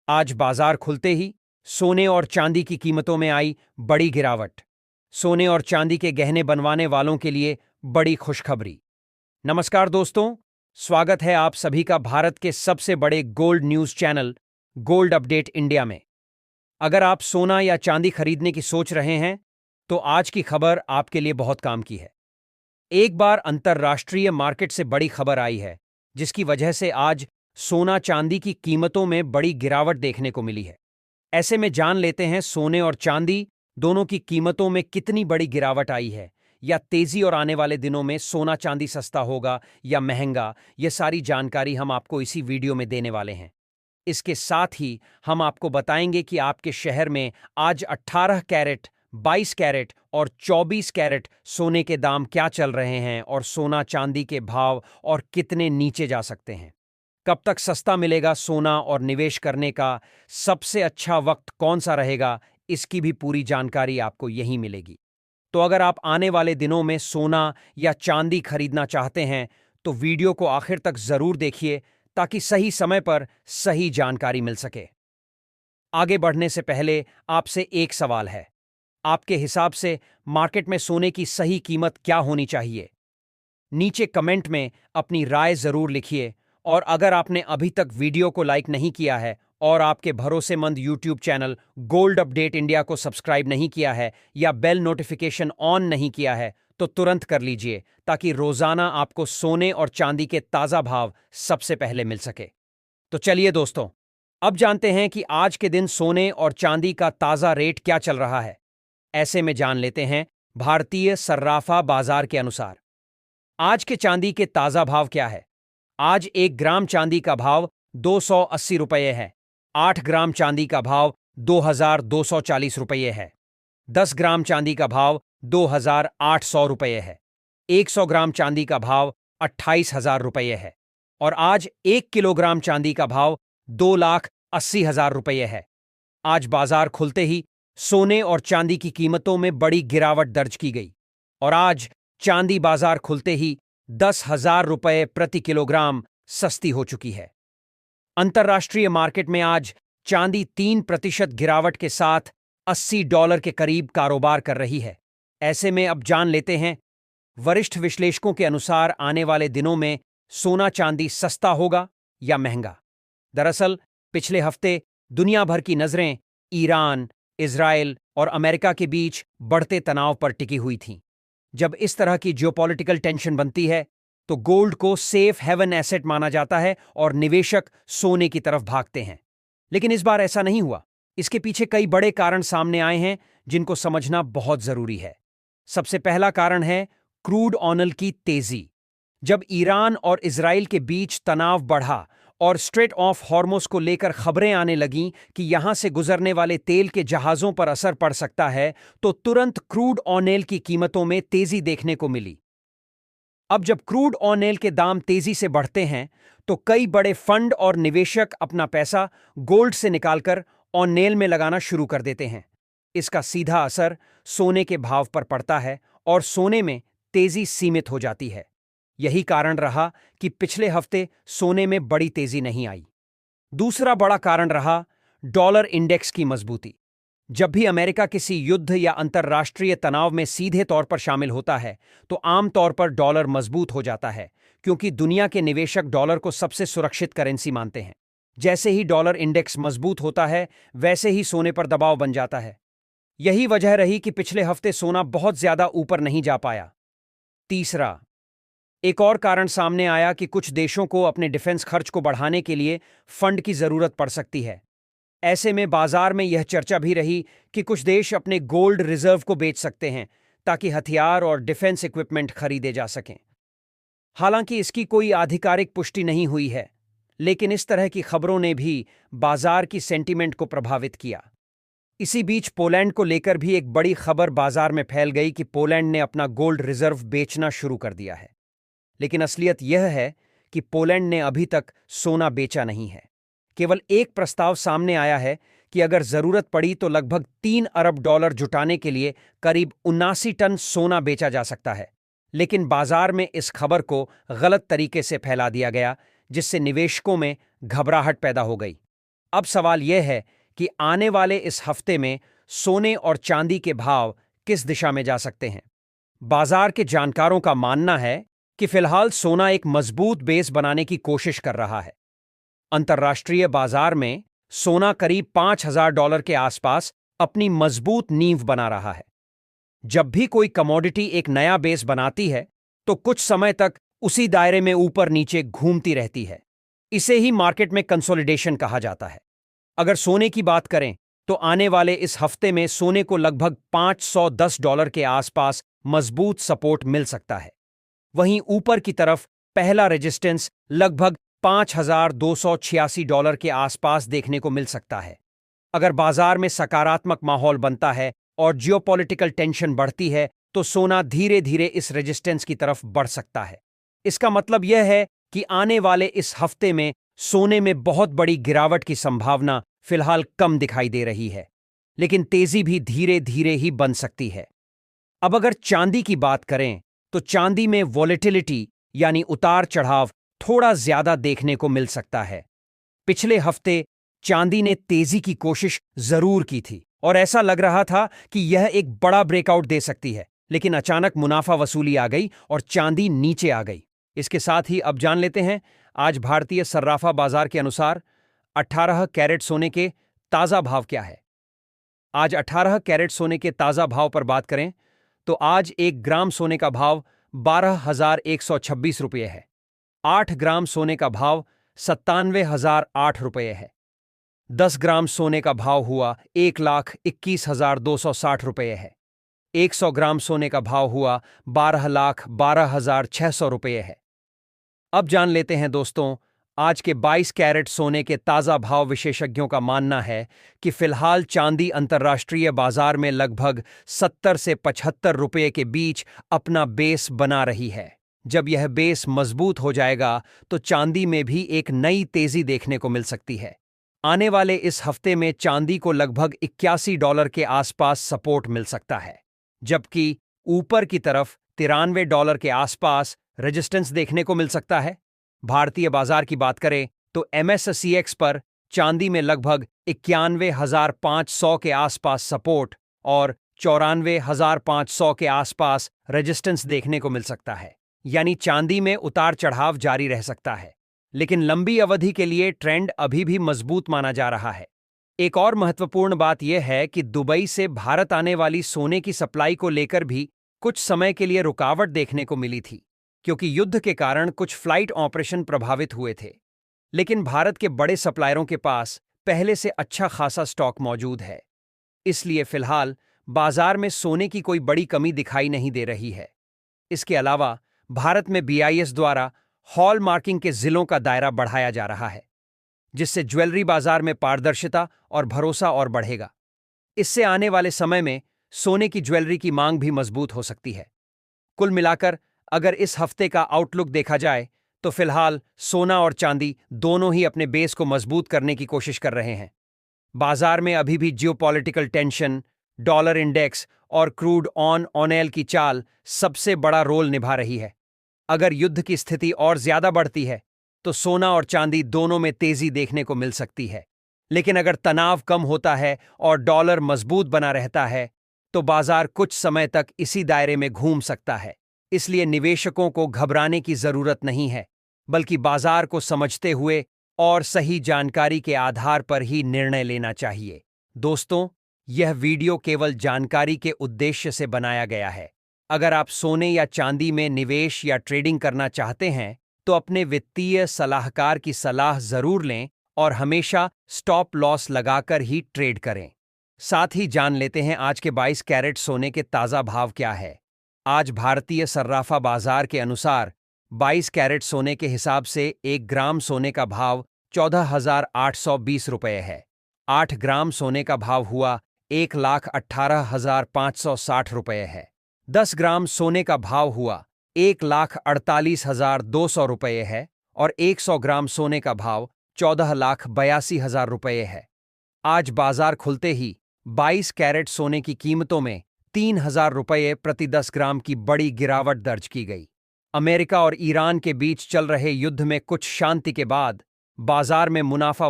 आज बाजार खुलते ही सोने और चांदी की कीमतों में आई बड़ी गिरावट। सोने और चांदी के गहने बनवाने वालों के लिए बड़ी खुशखबरी। नमस्कार दोस्तों, स्वागत है आप सभी का भारत के सबसे बड़े gold news channel gold update India में। अगर आप सोना या चांदी खरीदने की सोच रहे हैं तो आज की खबर आपके लिए बहुत काम की है। एक बार अंतर्राष्ट्रीय मार्केट से बड़ी खबर आई है जिसकी वजह से आज सोना चांदी की कीमतों में बड़ी गिरावट देखने को मिली है। ऐसे में जान लेते हैं सोने और चांदी दोनों की कीमतों में कितनी बड़ी गिरावट आई है, या तेजी और आने वाले दिनों में सोना चांदी सस्ता होगा या महंगा। ये सारी जानकारी हम आपको इसी वीडियो में देने वाले हैं। इसके साथ ही हम आपको बताएंगे कि आपके शहर में आज 18 कैरेट, 22 कैरेट और 24 कैरेट सोने के दाम क्या चल रहे हैं और सोना चांदी के भाव और कितने नीचे जा सकते हैं। कब तक सस्ता मिलेगा सोना और निवेश करने का सबसे अच्छा वक्त कौन सा रहेगा, इसकी भी पूरी जानकारी आपको यहीं मिलेगी। तो अगर आप आने वाले दिनों में सोना या चांदी खरीदना चाहते हैं तो वीडियो को आखिर तक जरूर देखिए ताकि सही समय पर सही जानकारी मिल सके। आगे बढ़ने से पहले आपसे एक सवाल है, आपके हिसाब से मार्केट में सोने की सही कीमत क्या होनी चाहिए? नीचे कमेंट में अपनी राय जरूर लिखिए। और अगर आपने अभी तक वीडियो को लाइक नहीं किया है और आपके भरोसेमंद YouTube channel gold update India को सब्सक्राइब नहीं किया है या बेल नोटिफिकेशन ऑन नहीं किया है तो तुरंत कर लीजिए ताकि रोजाना आपको सोने और चांदी के ताजा भाव सबसे पहले मिल सके। तो चलिए दोस्तों, अब जानते हैं कि आज के दिन सोने और चांदी का ताजा रेट क्या चल रहा है। ऐसे में जान लेते हैं भारतीय सर्राफा बाजार के अनुसार आज के चांदी के ताजा भाव क्या है। आज 1 ग्राम चांदी का भाव 280 रुपये है। 8 ग्राम चांदी का भाव 2240 रुपये है। 10 ग्राम चांदी का भाव 2800 रुपये है। 100 ग्राम चांदी का भाव 28,000 रुपये है। और आज 1 किलोग्राम चांदी का भाव 2,80,000 रुपये है। आज बाजार खुलते ही सोने और चांदी की कीमतों में बड़ी गिरावट दर्ज की गई और आज चांदी बाजार खुलते ही 10,000 रुपये प्रति किलोग्राम सस्ती हो चुकी है। अंतर्राष्ट्रीय मार्केट में आज चांदी 3% गिरावट के साथ $80 के करीब कारोबार कर रही है। ऐसे में अब जान लेते हैं वरिष्ठ विश्लेषकों के अनुसार आने वाले दिनों में सोना चांदी सस्ता होगा या महंगा। दरअसल पिछले हफ्ते दुनिया भर की नजरें ईरान, इजराइल और अमेरिका के बीच बढ़ते तनाव पर टिकी हुई थीं। जब इस तरह की जियोपॉलिटिकल टेंशन बनती है तो गोल्ड को सेफ हेवन एसेट माना जाता है और निवेशक सोने की तरफ भागते हैं। लेकिन इस बार ऐसा नहीं हुआ। इसके पीछे कई बड़े कारण सामने आए हैं जिनको समझना बहुत जरूरी है। सबसे पहला कारण है क्रूड ऑयल की तेजी। जब ईरान और इजराइल के बीच तनाव बढ़ा और स्ट्रेट ऑफ हॉर्मुज को लेकर खबरें आने लगीं कि यहां से गुजरने वाले तेल के जहाजों पर असर पड़ सकता है, तो तुरंत क्रूड ऑयल की कीमतों में तेजी देखने को मिली। अब जब क्रूड ऑयल के दाम तेजी से बढ़ते हैं तो कई बड़े फंड और निवेशक अपना पैसा गोल्ड से निकालकर ऑयल में लगाना शुरू कर देते हैं। इसका सीधा असर सोने के भाव पर पड़ता है और सोने में तेजी सीमित हो जाती है। यही कारण रहा कि पिछले हफ्ते सोने में बड़ी तेजी नहीं आई। दूसरा बड़ा कारण रहा डॉलर इंडेक्स की मजबूती। जब भी अमेरिका किसी युद्ध या अंतर्राष्ट्रीय तनाव में सीधे तौर पर शामिल होता है तो आमतौर पर डॉलर मजबूत हो जाता है, क्योंकि दुनिया के निवेशक डॉलर को सबसे सुरक्षित करेंसी मानते हैं। जैसे ही डॉलर इंडेक्स मजबूत होता है वैसे ही सोने पर दबाव बन जाता है। यही वजह रही कि पिछले हफ्ते सोना बहुत ज्यादा ऊपर नहीं जा पाया। तीसरा, एक और कारण सामने आया कि कुछ देशों को अपने डिफेंस खर्च को बढ़ाने के लिए फंड की जरूरत पड़ सकती है। ऐसे में बाजार में यह चर्चा भी रही कि कुछ देश अपने गोल्ड रिजर्व को बेच सकते हैं ताकि हथियार और डिफेंस इक्विपमेंट खरीदे जा सकें। हालांकि इसकी कोई आधिकारिक पुष्टि नहीं हुई है, लेकिन इस तरह की खबरों ने भी बाजार की सेंटीमेंट को प्रभावित किया। इसी बीच पोलैंड को लेकर भी एक बड़ी खबर बाजार में फैल गई कि पोलैंड ने अपना गोल्ड रिजर्व बेचना शुरू कर दिया है। लेकिन असलियत यह है कि पोलैंड ने अभी तक सोना बेचा नहीं है। केवल एक प्रस्ताव सामने आया है कि अगर जरूरत पड़ी तो लगभग $3 अरब जुटाने के लिए करीब 79 टन सोना बेचा जा सकता है। लेकिन बाजार में इस खबर को गलत तरीके से फैला दिया गया, जिससे निवेशकों में घबराहट पैदा हो गई। अब सवाल यह है कि आने वाले इस हफ्ते में सोने और चांदी के भाव किस दिशा में जा सकते हैं। बाजार के जानकारों का मानना है कि फिलहाल सोना एक मजबूत बेस बनाने की कोशिश कर रहा है। अंतर्राष्ट्रीय बाजार में सोना करीब $5,000 के आसपास अपनी मजबूत नींव बना रहा है। जब भी कोई कमोडिटी एक नया बेस बनाती है तो कुछ समय तक उसी दायरे में ऊपर नीचे घूमती रहती है। इसे ही मार्केट में कंसोलिडेशन कहा जाता है। अगर सोने की बात करें तो आने वाले इस हफ्ते में सोने को लगभग $510 के आसपास मजबूत सपोर्ट मिल सकता है। वहीं ऊपर की तरफ पहला रेजिस्टेंस लगभग $5,286 के आसपास देखने को मिल सकता है। अगर बाजार में सकारात्मक माहौल बनता है और जियोपॉलिटिकल टेंशन बढ़ती है तो सोना धीरे धीरे इस रेजिस्टेंस की तरफ बढ़ सकता है। इसका मतलब यह है कि आने वाले इस हफ्ते में सोने में बहुत बड़ी गिरावट की संभावना फिलहाल कम दिखाई दे रही है, लेकिन तेजी भी धीरे धीरे ही बन सकती है। अब अगर चांदी की बात करें तो चांदी में वॉलेटिलिटी यानी उतार चढ़ाव थोड़ा ज्यादा देखने को मिल सकता है। पिछले हफ्ते चांदी ने तेजी की कोशिश जरूर की थी और ऐसा लग रहा था कि यह एक बड़ा ब्रेकआउट दे सकती है, लेकिन अचानक मुनाफा वसूली आ गई और चांदी नीचे आ गई। इसके साथ ही अब जान लेते हैं आज भारतीय सर्राफा बाजार के अनुसार 18 कैरेट सोने के ताजा भाव क्या है। आज 18 कैरेट सोने के ताजा भाव पर बात करें तो आज 1 ग्राम सोने का भाव 12,126 रुपये है। 8 ग्राम सोने का भाव 97,008 रुपये है। 10 ग्राम सोने का भाव हुआ 1,21,260 रुपये है। 100 ग्राम सोने का भाव हुआ 12,12,600 रुपये है। अब जान लेते हैं दोस्तों आज के 22 कैरेट सोने के ताजा भाव। विशेषज्ञों का मानना है कि फिलहाल चांदी अंतर्राष्ट्रीय बाजार में लगभग 70 से 75 रुपये के बीच अपना बेस बना रही है। जब यह बेस मजबूत हो जाएगा तो चांदी में भी एक नई तेजी देखने को मिल सकती है। आने वाले इस हफ्ते में चांदी को लगभग $81 के आसपास सपोर्ट मिल सकता है, जबकि ऊपर की तरफ $93 के आसपास रेजिस्टेंस देखने को मिल सकता है। भारतीय बाजार की बात करें तो MSCX पर चांदी में लगभग 91,500 के आसपास सपोर्ट और 94,500 के आसपास रेजिस्टेंस देखने को मिल सकता है। यानी चांदी में उतार चढ़ाव जारी रह सकता है, लेकिन लंबी अवधि के लिए ट्रेंड अभी भी मजबूत माना जा रहा है। एक और महत्वपूर्ण बात यह है कि दुबई से भारत आने वाली सोने की सप्लाई को लेकर भी कुछ समय के लिए रुकावट देखने को मिली थी, क्योंकि युद्ध के कारण कुछ फ्लाइट ऑपरेशन प्रभावित हुए थे। लेकिन भारत के बड़े सप्लायरों के पास पहले से अच्छा खासा स्टॉक मौजूद है, इसलिए फिलहाल बाजार में सोने की कोई बड़ी कमी दिखाई नहीं दे रही है। इसके अलावा भारत में BIS द्वारा हॉल मार्किंग के जिलों का दायरा बढ़ाया जा रहा है, जिससे ज्वेलरी बाजार में पारदर्शिता और भरोसा और बढ़ेगा। इससे आने वाले समय में सोने की ज्वेलरी की मांग भी मजबूत हो सकती है। कुल मिलाकर अगर इस हफ्ते का आउटलुक देखा जाए तो फिलहाल सोना और चांदी दोनों ही अपने बेस को मजबूत करने की कोशिश कर रहे हैं। बाजार में अभी भी जियोपॉलिटिकल टेंशन, डॉलर इंडेक्स और क्रूड ऑयल की चाल सबसे बड़ा रोल निभा रही है। अगर युद्ध की स्थिति और ज्यादा बढ़ती है तो सोना और चांदी दोनों में तेजी देखने को मिल सकती है, लेकिन अगर तनाव कम होता है और डॉलर मजबूत बना रहता है तो बाजार कुछ समय तक इसी दायरे में घूम सकता है। इसलिए निवेशकों को घबराने की जरूरत नहीं है, बल्कि बाजार को समझते हुए और सही जानकारी के आधार पर ही निर्णय लेना चाहिए। दोस्तों, यह वीडियो केवल जानकारी के उद्देश्य से बनाया गया है। अगर आप सोने या चांदी में निवेश या ट्रेडिंग करना चाहते हैं तो अपने वित्तीय सलाहकार की सलाह जरूर लें और हमेशा स्टॉप लॉस लगाकर ही ट्रेड करें। साथ ही जान लेते हैं आज के 22 कैरेट सोने के ताजा भाव क्या है। आज भारतीय सर्राफा बाजार के अनुसार 22 कैरेट सोने के हिसाब से 1 ग्राम सोने का भाव 14,820 रुपये है। 8 ग्राम सोने का भाव हुआ 1,18,560 रुपये है। 10 ग्राम सोने का भाव हुआ 1,48,200 रुपये है और 100 ग्राम सोने का भाव 14,82,000 रुपये है। आज बाजार खुलते ही 22 कैरेट सोने की कीमतों में 3,000 रुपये प्रति 10 ग्राम की बड़ी गिरावट दर्ज की गई। अमेरिका और ईरान के बीच चल रहे युद्ध में कुछ शांति के बाद बाजार में मुनाफा